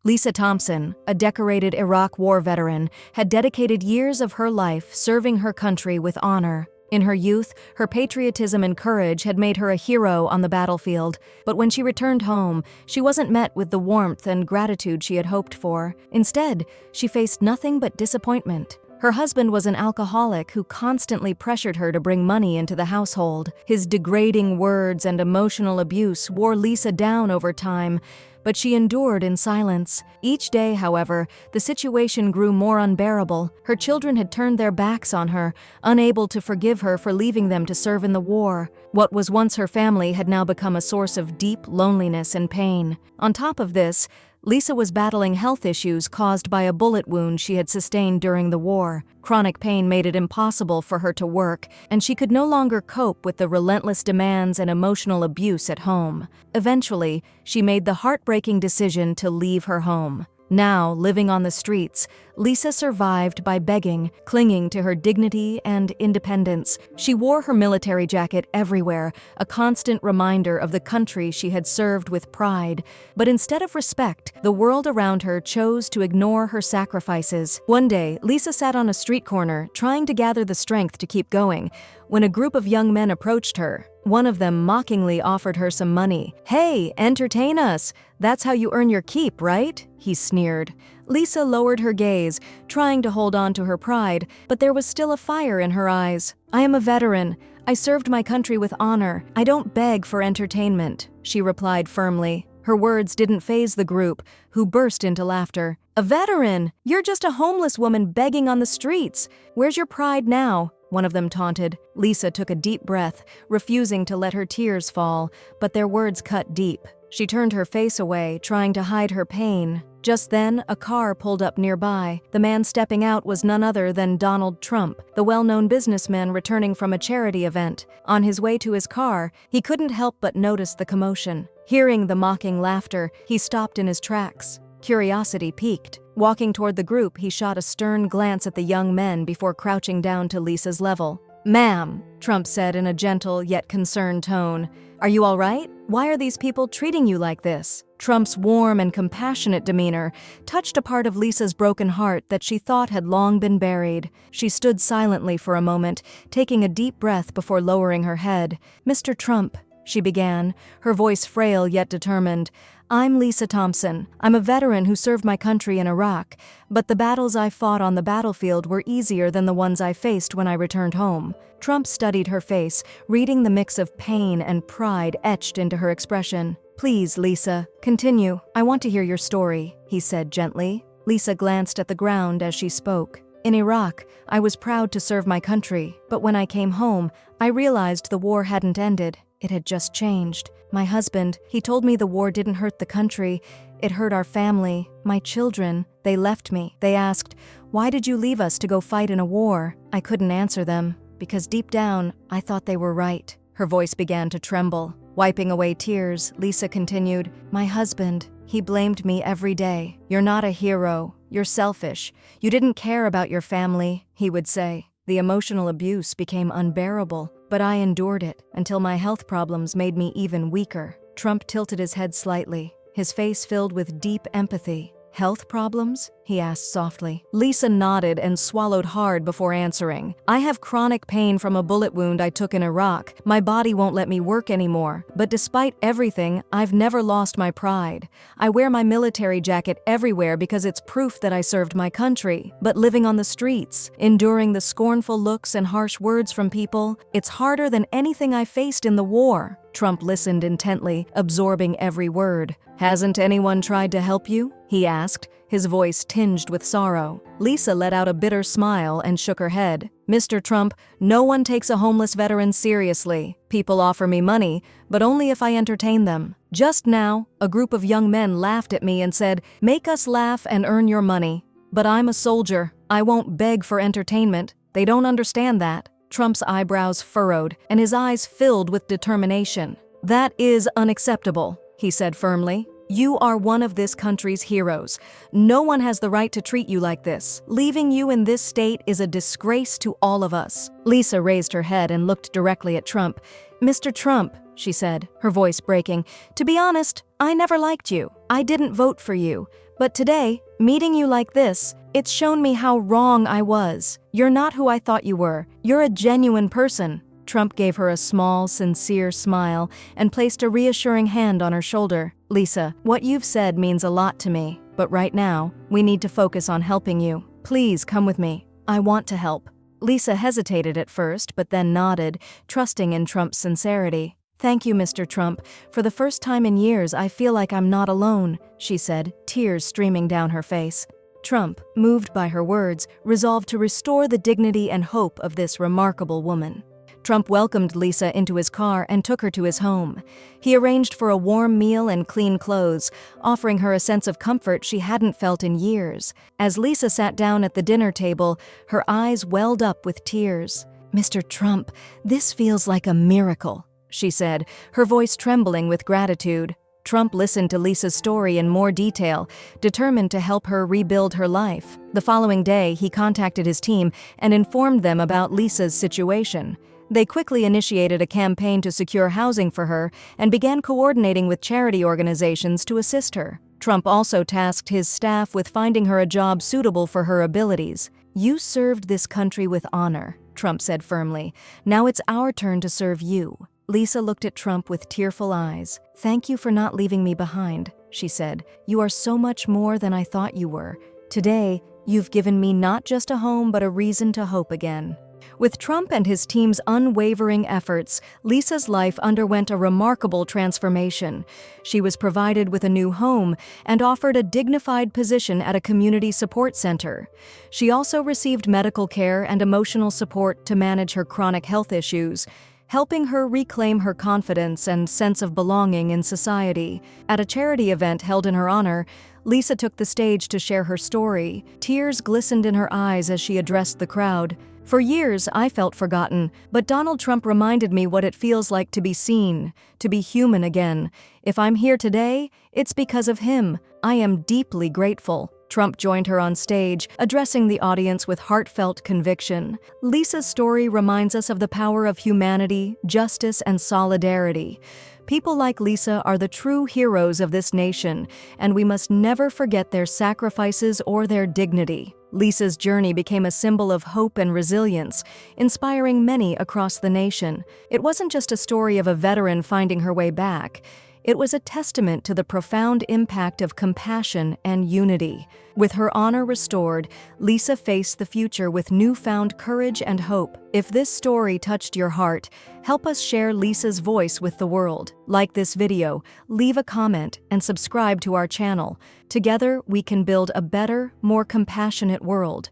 Lisa Thompson, a decorated Iraq War veteran, had dedicated years of her life serving her country with honor. In her youth, her patriotism and courage had made her a hero on the battlefield, but when she returned home, she wasn't met with the warmth and gratitude she had hoped for. Instead, she faced nothing but disappointment. Her husband was an alcoholic who constantly pressured her to bring money into the household. His degrading words and emotional abuse wore Lisa down over time, but she endured in silence. Each day, however, the situation grew more unbearable. Her children had turned their backs on her, unable to forgive her for leaving them to serve in the war. What was once her family had now become a source of deep loneliness and pain. On top of this, Lisa was battling health issues caused by a bullet wound she had sustained during the war. Chronic pain made it impossible for her to work, and she could no longer cope with the relentless demands and emotional abuse at home. Eventually, she made the heartbreaking decision to leave her home. Now, living on the streets, Lisa survived by begging, clinging to her dignity and independence. She wore her military jacket everywhere, a constant reminder of the country she had served with pride. But instead of respect, the world around her chose to ignore her sacrifices. One day, Lisa sat on a street corner, trying to gather the strength to keep going, when a group of young men approached her. One of them mockingly offered her some money. "Hey, entertain us! That's how you earn your keep, right?" he sneered. Lisa lowered her gaze, trying to hold on to her pride, but there was still a fire in her eyes. "I am a veteran. I served my country with honor. I don't beg for entertainment," she replied firmly. Her words didn't faze the group, who burst into laughter. "A veteran? You're just a homeless woman begging on the streets. Where's your pride now?" one of them taunted. Lisa took a deep breath, refusing to let her tears fall, but their words cut deep. She turned her face away, trying to hide her pain. Just then, a car pulled up nearby. The man stepping out was none other than Donald Trump, the well-known businessman returning from a charity event. On his way to his car, he couldn't help but notice the commotion. Hearing the mocking laughter, he stopped in his tracks. Curiosity piqued. Walking toward the group, he shot a stern glance at the young men before crouching down to Lisa's level. "Ma'am," Trump said in a gentle yet concerned tone, "are you all right? Why are these people treating you like this?" Trump's warm and compassionate demeanor touched a part of Lisa's broken heart that she thought had long been buried. She stood silently for a moment, taking a deep breath before lowering her head. "Mr. Trump," she began, her voice frail yet determined, "I'm Lisa Thompson. I'm a veteran who served my country in Iraq, but the battles I fought on the battlefield were easier than the ones I faced when I returned home." Trump studied her face, reading the mix of pain and pride etched into her expression. "Please, Lisa, continue. I want to hear your story," he said gently. Lisa glanced at the ground as she spoke. "In Iraq, I was proud to serve my country, but when I came home, I realized the war hadn't ended. It had just changed. My husband, he told me the war didn't hurt the country. It hurt our family, my children. They left me. They asked, 'Why did you leave us to go fight in a war?' I couldn't answer them, because deep down, I thought they were right." Her voice began to tremble. Wiping away tears, Lisa continued, "My husband, he blamed me every day. 'You're not a hero. You're selfish. You didn't care about your family,' he would say. The emotional abuse became unbearable, but I endured it until my health problems made me even weaker." Trump tilted his head slightly, his face filled with deep empathy. "Health problems?" he asked softly. Lisa nodded and swallowed hard before answering. "I have chronic pain from a bullet wound I took in Iraq. My body won't let me work anymore. But despite everything, I've never lost my pride. I wear my military jacket everywhere because it's proof that I served my country. But living on the streets, enduring the scornful looks and harsh words from people, it's harder than anything I faced in the war." Trump listened intently, absorbing every word. "Hasn't anyone tried to help you?" he asked, his voice tinged with sorrow. Lisa let out a bitter smile and shook her head. "Mr. Trump, no one takes a homeless veteran seriously. People offer me money, but only if I entertain them. Just now, a group of young men laughed at me and said, 'Make us laugh and earn your money.' But I'm a soldier. I won't beg for entertainment. They don't understand that." Trump's eyebrows furrowed, and his eyes filled with determination. "That is unacceptable," he said firmly. "You are one of this country's heroes. No one has the right to treat you like this. Leaving you in this state is a disgrace to all of us." Lisa raised her head and looked directly at Trump. "Mr. Trump," she said, her voice breaking, "to be honest, I never liked you. I didn't vote for you. But today, meeting you like this, it's shown me how wrong I was. You're not who I thought you were. You're a genuine person." Trump gave her a small, sincere smile and placed a reassuring hand on her shoulder. "Lisa, what you've said means a lot to me, but right now, we need to focus on helping you. Please come with me. I want to help." Lisa hesitated at first, but then nodded, trusting in Trump's sincerity. "Thank you, Mr. Trump. For the first time in years, I feel like I'm not alone," she said, tears streaming down her face. Trump, moved by her words, resolved to restore the dignity and hope of this remarkable woman. Trump welcomed Lisa into his car and took her to his home. He arranged for a warm meal and clean clothes, offering her a sense of comfort she hadn't felt in years. As Lisa sat down at the dinner table, her eyes welled up with tears. "Mr. Trump, this feels like a miracle," she said, her voice trembling with gratitude. Trump listened to Lisa's story in more detail, determined to help her rebuild her life. The following day, he contacted his team and informed them about Lisa's situation. They quickly initiated a campaign to secure housing for her and began coordinating with charity organizations to assist her. Trump also tasked his staff with finding her a job suitable for her abilities. "You served this country with honor," Trump said firmly. "Now it's our turn to serve you." Lisa looked at Trump with tearful eyes. "Thank you for not leaving me behind," she said. "You are so much more than I thought you were. Today, you've given me not just a home but a reason to hope again." With Trump and his team's unwavering efforts, Lisa's life underwent a remarkable transformation. She was provided with a new home and offered a dignified position at a community support center. She also received medical care and emotional support to manage her chronic health issues, helping her reclaim her confidence and sense of belonging in society. At a charity event held in her honor, Lisa took the stage to share her story. Tears glistened in her eyes as she addressed the crowd. "For years, I felt forgotten, but Donald Trump reminded me what it feels like to be seen, to be human again. If I'm here today, it's because of him. I am deeply grateful." Trump joined her on stage, addressing the audience with heartfelt conviction. Lisa's story reminds us of the power of humanity, justice, and solidarity. People like Lisa are the true heroes of this nation, and we must never forget their sacrifices or their dignity. Lisa's journey became a symbol of hope and resilience, inspiring many across the nation. It wasn't just a story of a veteran finding her way back. It was a testament to the profound impact of compassion and unity. With her honor restored, Lisa faced the future with newfound courage and hope. If this story touched your heart, help us share Lisa's voice with the world. Like this video, leave a comment, and subscribe to our channel. Together, we can build a better, more compassionate world.